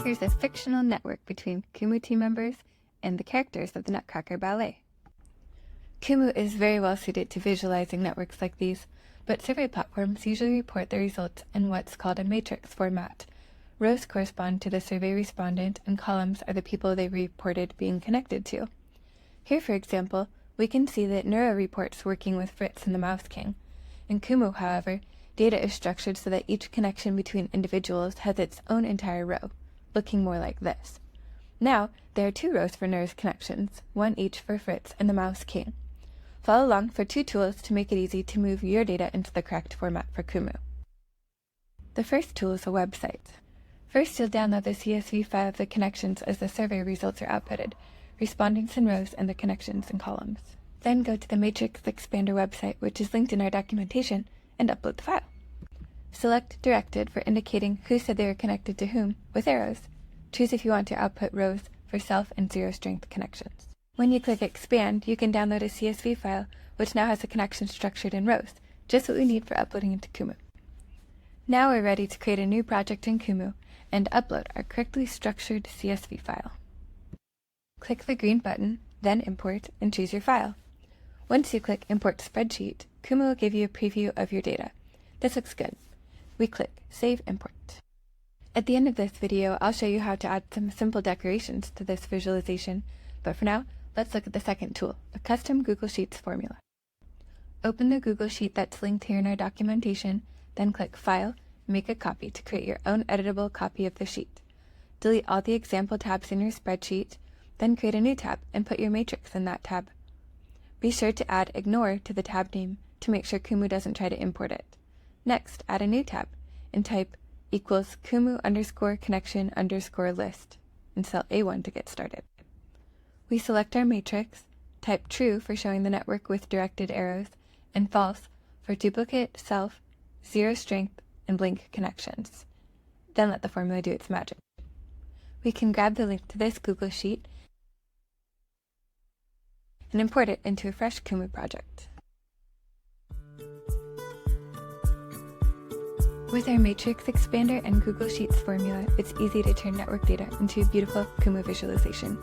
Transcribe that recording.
Here's a fictional network between Kumu team members and the characters of the Nutcracker Ballet. Kumu is very well suited to visualizing networks like these, but survey platforms usually report the results in what's called a matrix format. Rows correspond to the survey respondent, and columns are the people they reported being connected to. Here, for example, we can see that Neuro reports working with Fritz and the Mouse King. In Kumu, however, data is structured so that each connection between individuals has its own entire row, looking more like this. Now, there are 2 rows for Neuro's connections, one each for Fritz and the Mouse King. Follow along for 2 tools to make it easy to move your data into the correct format for Kumu. The first tool is a website. First, you'll download the CSV file of the connections as the survey results are outputted, respondents in rows and the connections in columns. Then go to the Matrix Expander website, which is linked in our documentation, and upload the file. Select Directed for indicating who said they were connected to whom with arrows. Choose if you want to output rows for self and zero strength connections. When you click Expand, you can download a CSV file, which now has a connection structured in rows, just what we need for uploading into Kumu. Now we're ready to create a new project in Kumu and upload our correctly structured CSV file. Click the green button, then Import, and choose your file. Once you click Import Spreadsheet, Kumu will give you a preview of your data. This looks good. We click Save Import. At the end of this video, I'll show you how to add some simple decorations to this visualization, but for now, let's look at the second tool, a custom Google Sheets formula. Open the Google Sheet that's linked here in our documentation, then click File, Make a Copy to create your own editable copy of the sheet. Delete all the example tabs in your spreadsheet, then create a new tab and put your matrix in that tab. Be sure to add Ignore to the tab name to make sure Kumu doesn't try to import it. Next, add a new tab and type equals Kumu_connection_list in cell A1 to get started. We select our matrix, type true for showing the network with directed arrows, and false for duplicate, self, zero strength, and blink connections. Then let the formula do its magic. We can grab the link to this Google Sheet and import it into a fresh Kumu project. With our Matrix Expander and Google Sheets formula, it's easy to turn network data into a beautiful Kumu visualization.